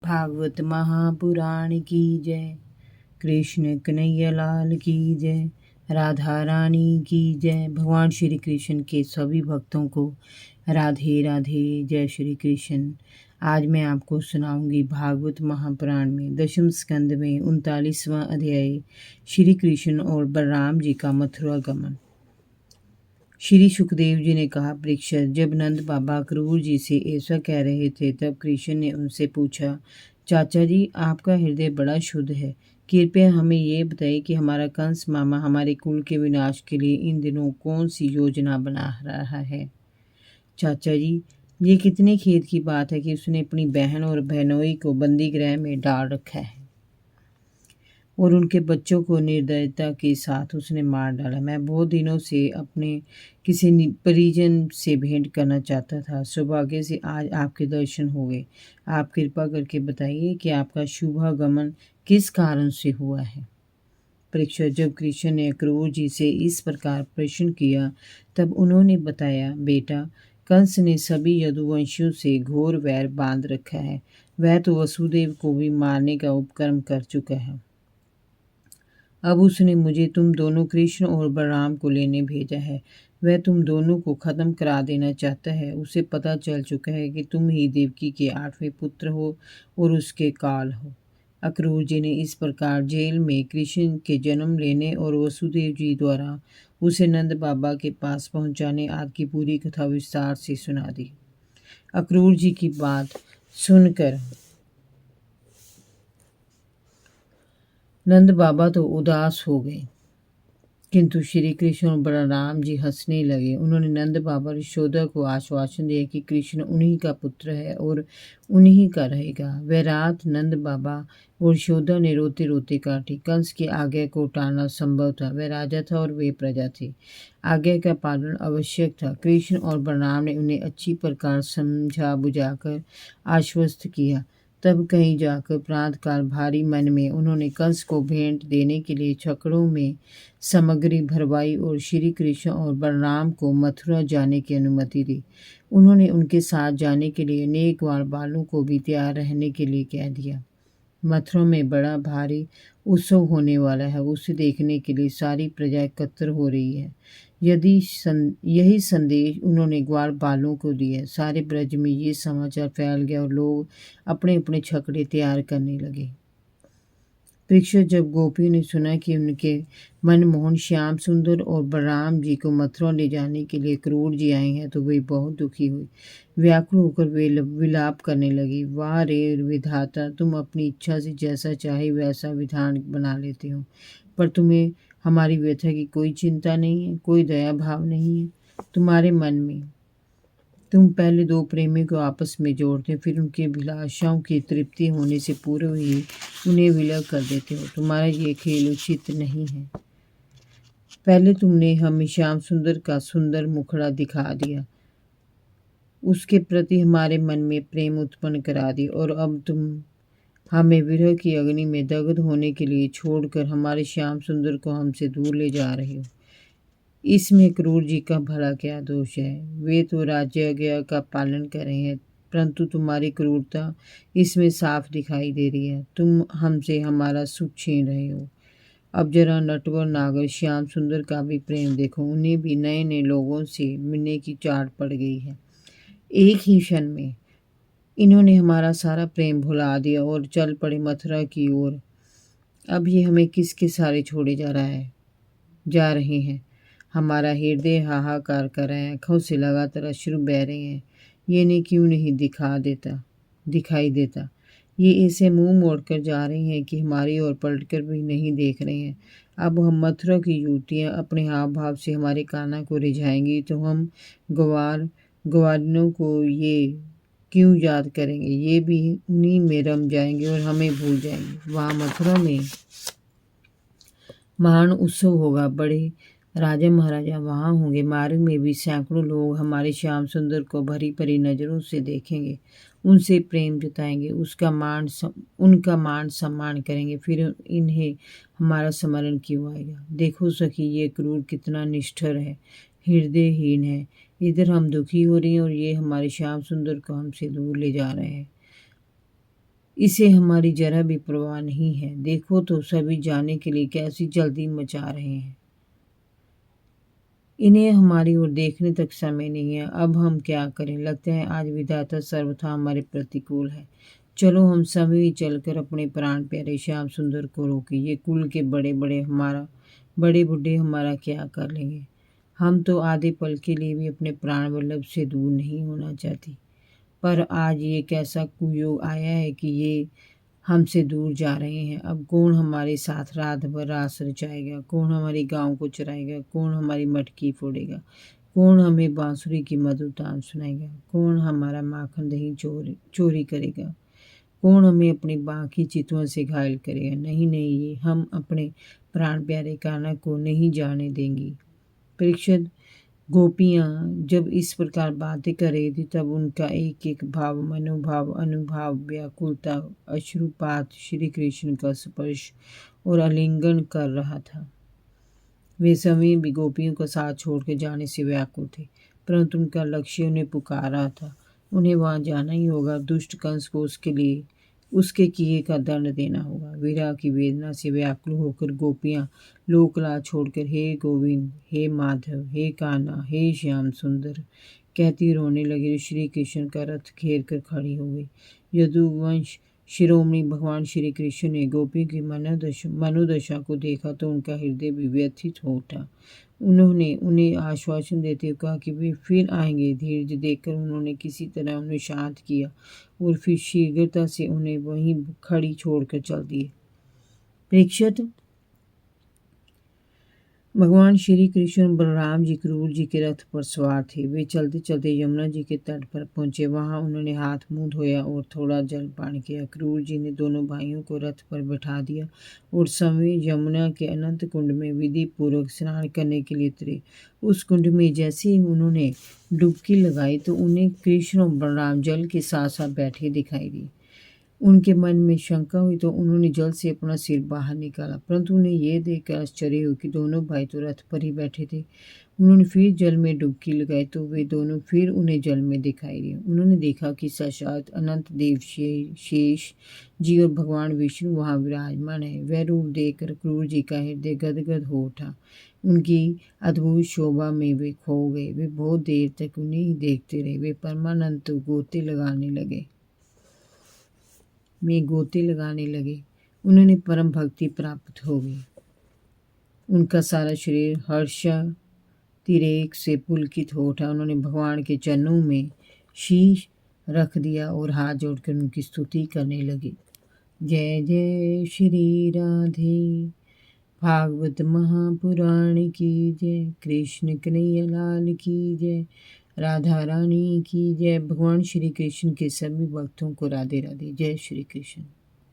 भागवत महापुराण की जय। कृष्ण कन्हैया लाल की जय। राधा रानी की जय। भगवान श्री कृष्ण के सभी भक्तों को राधे राधे। जय श्री कृष्ण। आज मैं आपको सुनाऊंगी भागवत महापुराण में दशम स्कंद में 39वां अध्याय श्री कृष्ण और बलराम जी का मथुरा गमन। श्री सुखदेव जी ने कहा, परीक्षित, जब नंद बाबा क्रूर जी से ऐसा कह रहे थे तब कृष्ण ने उनसे पूछा, चाचा जी, आपका हृदय बड़ा शुद्ध है, कृपया हमें ये बताइए कि हमारा कंस मामा हमारे कुल के विनाश के लिए इन दिनों कौन सी योजना बना रहा है। चाचा जी, ये कितने खेद की बात है कि उसने अपनी बहन और बहनोई को बंदी गृह में डाल रखा है और उनके बच्चों को निर्दयता के साथ उसने मार डाला। मैं बहुत दिनों से अपने किसी परिजन से भेंट करना चाहता था। सौभाग्य से आज आपके दर्शन हो गए। आप कृपा करके बताइए कि आपका शुभागमन किस कारण से हुआ है। परीक्षित, जब कृष्ण ने क्रूर जी से इस प्रकार प्रश्न किया तब उन्होंने बताया, बेटा, कंस ने सभी यदुवंशियों से घोर वैर बांध रखा है। वह तो वसुदेव को भी मारने का उपक्रम कर चुका है। अब उसने मुझे तुम दोनों कृष्ण और बलराम को लेने भेजा है। वह तुम दोनों को खत्म करा देना चाहता है। उसे पता चल चुका है कि तुम ही देवकी के 8वें पुत्र हो और उसके काल हो। अक्रूर जी ने इस प्रकार जेल में कृष्ण के जन्म लेने और वसुदेव जी द्वारा उसे नंद बाबा के पास पहुंचाने आदि की पूरी कथा विस्तार से सुना दी। अक्रूर जी की बात सुनकर नंद बाबा तो उदास हो गए, किंतु श्री कृष्ण और बलराम जी हंसने लगे। उन्होंने नंद बाबा यशोदा को आश्वासन दिया कि कृष्ण उन्हीं का पुत्र है और उन्हीं का रहेगा। वह रात नंद बाबा और यशोदा ने रोते रोते काटी। कंस की आज्ञा को टालना संभव था। वह राजा था और वे प्रजा थी। आज्ञा का पालन आवश्यक था। कृष्ण और बलराम ने उन्हें अच्छी प्रकार समझा बुझाकर आश्वस्त किया। तब कहीं जाकर प्रातःकाल भारी मन में उन्होंने कंस को भेंट देने के लिए छकड़ों में सामग्री भरवाई और श्री कृष्ण और बलराम को मथुरा जाने की अनुमति दी। उन्होंने उनके साथ जाने के लिए अनेक बालों को भी तैयार रहने के लिए कह दिया। मथुरा में बड़ा भारी उत्सव होने वाला है। उसे देखने के लिए सारी प्रजा एकत्र हो रही है। यही संदेश उन्होंने ग्वालपालों को दिया। सारे ब्रज में ये समाचार फैल गया और लोग अपने अपने छकड़े तैयार करने लगे। परीक्षित, जब गोपियों ने सुना कि उनके मनमोहन श्याम सुंदर और बलराम जी को मथुरा ले जाने के लिए क्रूर जी आए हैं तो वे बहुत दुखी हुई। व्याकुल होकर वे विलाप करने लगी। वाह रे विधाता, तुम अपनी इच्छा से जैसा चाहे वैसा विधान बना लेते हो, पर तुम्हें हमारी व्यथा की कोई चिंता नहीं है, कोई दया भाव नहीं है तुम्हारे मन में। तुम पहले दो प्रेमी को आपस में जोड़ते, फिर उनकी अभिलाषाओं की तृप्ति होने से पूर्व ही उन्हें विलय कर देते हो। तुम्हारा ये खेल उचित नहीं है। पहले तुमने हमें श्याम सुंदर का सुंदर मुखड़ा दिखा दिया, उसके प्रति हमारे मन में प्रेम उत्पन्न करा दी, और अब तुम हमें विरह की अग्नि में दग्ध होने के लिए छोड़कर हमारे श्याम सुंदर को हमसे दूर ले जा रहे हो। इसमें क्रूर जी का भला क्या दोष है। वे तो राज्याज्ञा का पालन कर रहे हैं, परंतु तुम्हारी क्रूरता इसमें साफ दिखाई दे रही है। तुम हमसे हमारा सुख छीन रहे हो। अब जरा नटवर नागर श्याम सुंदर का भी प्रेम देखो। उन्हें भी नए नए लोगों से मिलने की चाट पड़ गई है। एक ही क्षण में इन्होंने हमारा सारा प्रेम भुला दिया और चल पड़े मथुरा की ओर। अब ये हमें किसके सहारे छोड़े जा रहे हैं। हमारा हृदय हाहाकार कर रहे हैं, आँखों से लगातार अश्रु बह रहे हैं। ये इन्हें क्यों नहीं दिखाई देता। ये ऐसे मुंह मोड़कर जा रहे हैं कि हमारी ओर पलटकर भी नहीं देख रहे हैं। अब हम मथुरा की युवतियाँ अपने हाव भाव से हमारे काना को रिझाएंगी तो हम ग्वालिनों को ये क्यों याद करेंगे। ये भी उन्हीं में रम जाएंगे और हमें भूल जाएंगे। वहाँ मथुरा में महान उत्सव होगा। बड़े राजा महाराजा वहाँ होंगे। मार्ग में भी सैकड़ों लोग हमारे श्याम सुंदर को भरी भरी नज़रों से देखेंगे, उनसे प्रेम जताएंगे, उनका मान सम्मान करेंगे। फिर इन्हें हमारा स्मरण क्यों आएगा। देखो सखी, ये क्रूर कितना निष्ठुर है, हृदयहीन है। इधर हम दुखी हो रही हैं और ये हमारे श्याम सुंदर को हमसे दूर ले जा रहे हैं। इसे हमारी जरा भी परवाह नहीं है। देखो तो सभी जाने के लिए कैसी जल्दी मचा रहे हैं। इन्हें हमारी ओर देखने तक समय नहीं है। अब हम क्या करें? लगता है आज विधाता सर्वथा हमारे प्रतिकूल है। चलो हम सभी चलकर अपने प्राण प्यारे श्याम सुंदर को रोके। ये कुल के बड़े बूढ़े हमारा क्या कर लेंगे? हम तो आधे पल के लिए भी अपने प्राण वल्लभ से दूर नहीं होना चाहती। पर आज ये कैसा कुयोग आया है कि ये हमसे दूर जा रहे हैं। अब कौन हमारे साथ रात भर रास रचाएगा? कौन हमारी गांव को चराएगा? कौन हमारी मटकी फोड़ेगा? कौन हमें बांसुरी की मधुर तान सुनाएगा? कौन हमारा माखन दही चोरी करेगा? कौन हमें अपनी बाकी चितवन से घायल करेगा? नहीं नहीं, ये हम अपने प्राण प्यारे कान्हा को नहीं जाने देंगी। परीक्षित, गोपियाँ जब इस प्रकार बातें कर रही थी तब उनका एक एक भाव, मनोभाव, अनुभाव, व्याकुलता, अश्रुपात श्री कृष्ण का स्पर्श और आलिंगन कर रहा था। वे सभी भी गोपियों का साथ छोड़कर जाने से व्याकुल थे, परंतु उनका लक्ष्य उन्हें पुकार रहा था। उन्हें वहां जाना ही होगा। दुष्ट कंस को उसके किए का दंड देना होगा। विरह की वेदना से व्याकुल होकर गोपियां लोकला छोड़कर हे गोविंद, हे माधव, हे कान्हा, हे श्याम सुंदर कहती रोने लगी। श्री कृष्ण का रथ घेर कर खड़ी हो गई। यदुवंश शिरोमणि भगवान श्री कृष्ण ने गोपी की मनोदशा को देखा तो उनका हृदय भी व्यथित हो उठा। उन्होंने उन्हें आश्वासन देते हुए कहा कि वे फिर आएंगे। धीरज देखकर उन्होंने किसी तरह उन्हें शांत किया और फिर शीघ्रता से उन्हें वहीं खड़ी छोड़कर चल दिए। परीक्षित, भगवान श्री कृष्ण और बलराम जी क्रूर जी के रथ पर सवार थे। वे चलते चलते यमुना जी के तट पर पहुंचे। वहां उन्होंने हाथ मुंह धोया और थोड़ा जल पान किया। क्रूर जी ने दोनों भाइयों को रथ पर बैठा दिया और सभी यमुना के अनंत कुंड में विधि पूर्वक स्नान करने के लिए उतरे। उस कुंड में जैसे ही उन्होंने डुबकी लगाई तो उन्हें कृष्ण और बलराम जल के साथ साथ बैठे दिखाई दिए। उनके मन में शंका हुई तो उन्होंने जल से अपना सिर बाहर निकाला, परंतु उन्हें यह देखकर आश्चर्य हुआ कि दोनों भाई तो रथ पर ही बैठे थे। उन्होंने फिर जल में डुबकी लगाई तो वे दोनों फिर उन्हें जल में दिखाई दिए। उन्होंने देखा कि साक्षात अनंत देव शेष जी और भगवान विष्णु वहां विराजमान है। वह रूप देखकर क्रूर जी का हृदय गदगद हो उठा। उनकी अद्भुत शोभा में वे खो गए। वे बहुत देर तक उन्हें ही देखते रहे। वे परमानंद गोते लगाने लगे। उन्होंने परम भक्ति प्राप्त हो गई। उनका सारा शरीर हर्षातिरेक से पुलकित हो उठा। उन्होंने भगवान के चरणों में शीश रख दिया और हाथ जोड़कर उनकी स्तुति करने लगे। जय जय श्री राधे, भागवत महापुराण की जय, कृष्ण कन्हैया लाल की जय, राधा रानी की जय। भगवान श्री कृष्ण के सभी भक्तों को राधे राधे। जय श्री कृष्ण।